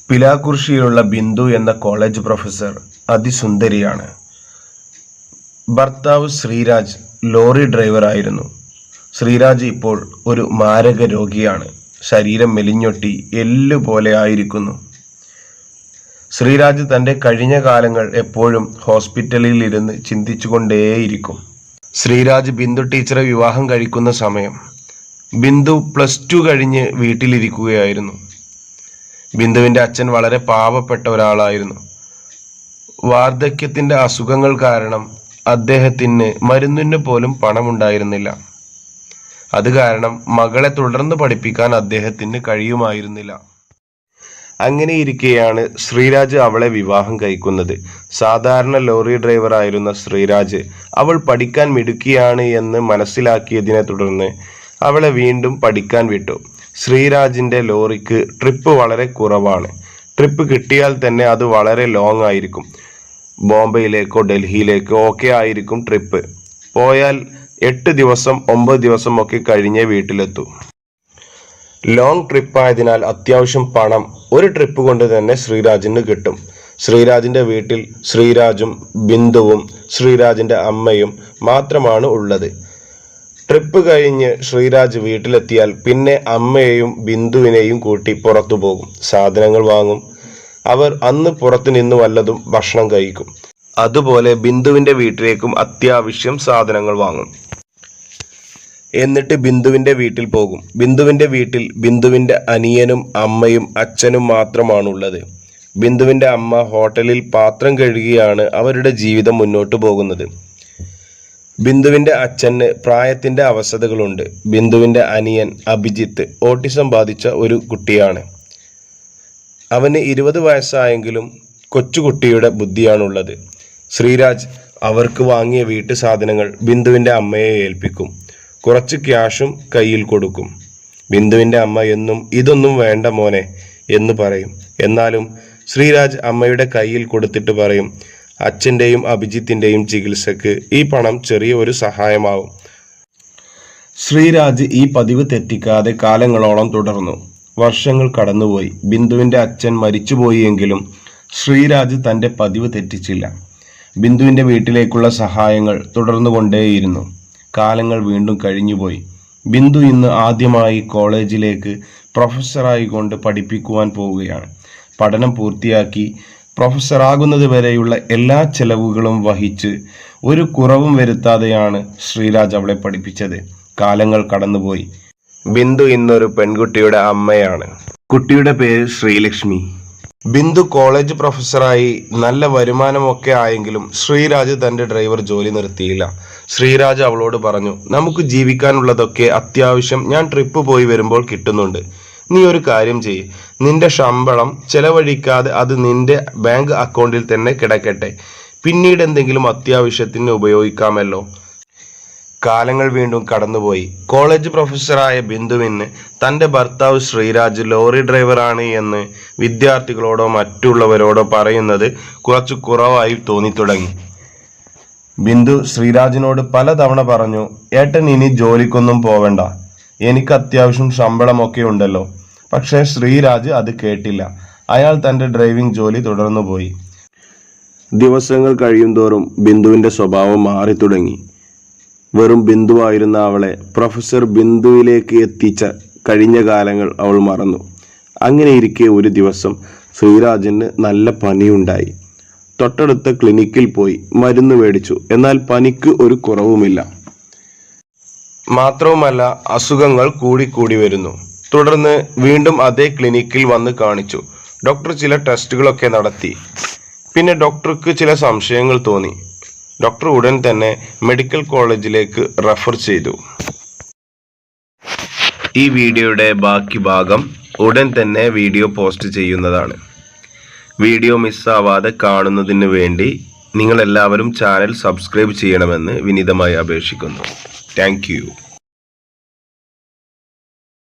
പിലാക്കുറിശ്ശിയിലുള്ള ബിന്ദു എന്ന college professor അതിസുന്ദരിയാണ്. ഭർത്താവ് Sreeraj lorry ഡ്രൈവറായിരുന്നു. Sreeraj ഇപ്പോൾ ഒരു മാരക രോഗിയാണ്. ശരീരം മെലിഞ്ഞൊട്ടി എല്ലുപോലെ ആയിരിക്കുന്നു. ശ്രീരാജ് തൻ്റെ കഴിഞ്ഞ കാലങ്ങൾ എപ്പോഴും ഹോസ്പിറ്റലിൽ ഇരുന്ന് ചിന്തിച്ചുകൊണ്ടേയിരിക്കും. ശ്രീരാജ് ബിന്ദു ടീച്ചറെ വിവാഹം കഴിക്കുന്ന സമയം ബിന്ദു +2 കഴിഞ്ഞ് വീട്ടിലിരിക്കുകയായിരുന്നു. ബിന്ദുവിൻ്റെ അച്ഛൻ വളരെ പാവപ്പെട്ട ഒരാളായിരുന്നു. വാർദ്ധക്യത്തിൻ്റെ അസുഖങ്ങൾ കാരണം അദ്ദേഹത്തിന് മരുന്നിന് പോലും പണമുണ്ടായിരുന്നില്ല. അത് കാരണം മകളെ തുടർന്ന് പഠിപ്പിക്കാൻ അദ്ദേഹത്തിന് കഴിയുമായിരുന്നില്ല. അങ്ങനെയിരിക്കെയാണ് ശ്രീരാജ് അവളെ വിവാഹം കഴിക്കുന്നത്. സാധാരണ ലോറി ഡ്രൈവറായിരുന്ന ശ്രീരാജ് അവൾ പഠിക്കാൻ മിടുക്കിയാണ് എന്ന് മനസ്സിലാക്കിയതിനെ തുടർന്ന് അവളെ വീണ്ടും പഠിക്കാൻ വിട്ടു. ശ്രീരാജിൻ്റെ ലോറിക്ക് ട്രിപ്പ് വളരെ കുറവാണ്. ട്രിപ്പ് കിട്ടിയാൽ തന്നെ അത് വളരെ ലോങ് ആയിരിക്കും. ബോംബെയിലേക്കോ ഡൽഹിയിലേക്കോ ഒക്കെ ആയിരിക്കും ട്രിപ്പ്. പോയാൽ 8 ദിവസം 9 ദിവസം ഒക്കെ കഴിഞ്ഞേ വീട്ടിലെത്തൂ. ലോങ് ട്രിപ്പായതിനാൽ അത്യാവശ്യം പണം ഒരു ട്രിപ്പ് കൊണ്ട് തന്നെ ശ്രീരാജിന് കിട്ടും. ശ്രീരാജിൻ്റെ വീട്ടിൽ ശ്രീരാജും ബിന്ദുവും ശ്രീരാജിൻ്റെ അമ്മയും മാത്രമാണ് ഉള്ളത്. ട്രിപ്പ് കഴിഞ്ഞ് ശ്രീരാജ് വീട്ടിലെത്തിയാൽ പിന്നെ അമ്മയെയും ബിന്ദുവിനെയും കൂട്ടി പുറത്തു പോകും. സാധനങ്ങൾ വാങ്ങും. അവർ അന്ന് പുറത്തു നിന്ന് വല്ലതും ഭക്ഷണം കഴിക്കും. അതുപോലെ ബിന്ദുവിൻ്റെ വീട്ടിലേക്കും അത്യാവശ്യം സാധനങ്ങൾ വാങ്ങും. എന്നിട്ട് ബിന്ദുവിൻ്റെ വീട്ടിൽ പോകും. ബിന്ദുവിൻ്റെ വീട്ടിൽ ബിന്ദുവിൻ്റെ അനിയനും അമ്മയും അച്ഛനും മാത്രമാണുള്ളത്. ബിന്ദുവിൻ്റെ അമ്മ ഹോട്ടലിൽ പാത്രം കഴുകിയാണ് അവരുടെ ജീവിതം മുന്നോട്ട് പോകുന്നത്. ബിന്ദുവിൻ്റെ അച്ഛന് പ്രായത്തിൻ്റെ അവശതകളുണ്ട്. ബിന്ദുവിൻ്റെ അനിയൻ അഭിജിത്ത് ഓട്ടിസം ബാധിച്ച ഒരു കുട്ടിയാണ്. അവന് 20 വയസ്സായെങ്കിലും കൊച്ചുകുട്ടിയുടെ ബുദ്ധിയാണുള്ളത്. ശ്രീരാജ് അവർക്ക് വാങ്ങിയ വീട്ടു സാധനങ്ങൾ ബിന്ദുവിൻ്റെ അമ്മയെ ഏൽപ്പിക്കും. കുറച്ച് ക്യാഷും കയ്യിൽ കൊടുക്കും. ബിന്ദുവിൻ്റെ അമ്മ എന്നും ഇതൊന്നും വേണ്ട മോനെ എന്ന് പറയും. എന്നാലും ശ്രീരാജ് അമ്മയുടെ കയ്യിൽ കൊടുത്തിട്ട് പറയും, അച്ഛൻ്റെയും അഭിജിത്തിൻ്റെയും ചികിത്സക്ക് ഈ പണം ചെറിയ ഒരു സഹായമാവും. ശ്രീരാജ് ഈ പതിവ് തെറ്റിക്കാതെ കാലങ്ങളോളം തുടർന്നു. വർഷങ്ങൾ കടന്നുപോയി. ബിന്ദുവിൻ്റെ അച്ഛൻ മരിച്ചുപോയി എങ്കിലും ശ്രീരാജ് തൻ്റെ പതിവ് തെറ്റിച്ചില്ല. ബിന്ദുവിൻ്റെ വീട്ടിലേക്കുള്ള സഹായങ്ങൾ തുടർന്നുകൊണ്ടേയിരുന്നു. കാലങ്ങൾ വീണ്ടും കഴിഞ്ഞുപോയി. ബിന്ദു ഇന്ന് ആദ്യമായി കോളേജിലേക്ക് പ്രൊഫസറായിക്കൊണ്ട് പഠിപ്പിക്കുവാൻ പോവുകയാണ്. പഠനം പൂർത്തിയാക്കി പ്രൊഫസറാകുന്നത് വരെയുള്ള എല്ലാ ചെലവുകളും വഹിച്ച് ഒരു കുറവും വരുത്താതെയാണ് ശ്രീരാജ് അവളെ പഠിപ്പിച്ചത്. കാലങ്ങൾ കടന്നുപോയി. ബിന്ദു ഇന്നൊരു പെൺകുട്ടിയുടെ അമ്മയാണ്. കുട്ടിയുടെ പേര് ശ്രീലക്ഷ്മി. ബിന്ദു കോളേജ് പ്രൊഫസറായി നല്ല വരുമാനമൊക്കെ ആയെങ്കിലും ശ്രീരാജ് തൻ്റെ ഡ്രൈവർ ജോലി നിർത്തിയില്ല. ശ്രീരാജ് അവളോട് പറഞ്ഞു, നമുക്ക് ജീവിക്കാനുള്ളതൊക്കെ അത്യാവശ്യം ഞാൻ ട്രിപ്പ് പോയി വരുമ്പോൾ കിട്ടുന്നുണ്ട്. നീ ഒരു കാര്യം ചെയ്യ്, നിന്റെ ശമ്പളം ചെലവഴിക്കാതെ അത് നിന്റെ ബാങ്ക് അക്കൗണ്ടിൽ തന്നെ കിടക്കട്ടെ. പിന്നീട് എന്തെങ്കിലും അത്യാവശ്യത്തിന് ഉപയോഗിക്കാമല്ലോ. കാലങ്ങൾ വീണ്ടും കടന്നുപോയി. കോളേജ് പ്രൊഫസറായ ബിന്ദുവിന് തൻ്റെ ഭർത്താവ് ശ്രീരാജ് ലോറി ഡ്രൈവറാണ് എന്ന് വിദ്യാർത്ഥികളോടോ മറ്റുള്ളവരോടോ പറയുന്നത് കുറച്ച് കുറവായി തോന്നിത്തുടങ്ങി. ബിന്ദു ശ്രീരാജിനോട് പലതവണ പറഞ്ഞു, ഏട്ടൻ ഇനി ജോലിക്കൊന്നും പോവണ്ട, എനിക്ക് അത്യാവശ്യം ശമ്പളമൊക്കെ ഉണ്ടല്ലോ. പക്ഷേ ശ്രീരാജ് അത് കേട്ടില്ല. അയാൾ തൻ്റെ ഡ്രൈവിംഗ് ജോലി തുടർന്നു പോയി. ദിവസങ്ങൾ കഴിയുന്തോറും ബിന്ദുവിൻ്റെ സ്വഭാവം മാറി തുടങ്ങി. വെറും ബിന്ദുവായിരുന്ന അവളെ പ്രൊഫസർ ബിന്ദുവിലേക്ക് എത്തിച്ച കഴിഞ്ഞ കാലങ്ങൾ അവൾ മറന്നു. അങ്ങനെയിരിക്കെ ഒരു ദിവസം ശ്രീരാജിന് നല്ല പനിയുണ്ടായി. തൊട്ടടുത്ത ക്ലിനിക്കിൽ പോയി മരുന്ന് മേടിച്ചു. എന്നാൽ പനിക്ക് ഒരു കുറവുമില്ല. മാത്രവുമല്ല, അസുഖങ്ങൾ കൂടിക്കൂടി വരുന്നു. തുടർന്ന് വീണ്ടും അതേ ക്ലിനിക്കിൽ വന്ന് കാണിച്ചു. ഡോക്ടർ ചില ടെസ്റ്റുകളൊക്കെ നടത്തി. പിന്നെ ഡോക്ടർക്ക് ചില സംശയങ്ങൾ തോന്നി. ഡോക്ടർ ഉടൻ തന്നെ മെഡിക്കൽ കോളേജിലേക്ക് റെഫർ ചെയ്തു. ഈ വീഡിയോയുടെ ബാക്കി ഭാഗം ഉടൻ തന്നെ വീഡിയോ പോസ്റ്റ് ചെയ്യുന്നതാണ്. വീഡിയോ മിസ്സാവാതെ കാണുന്നതിന് വേണ്ടി നിങ്ങളെല്ലാവരും ചാനൽ സബ്സ്ക്രൈബ് ചെയ്യണമെന്ന് വിനീതമായി അപേക്ഷിക്കുന്നു. Thank you.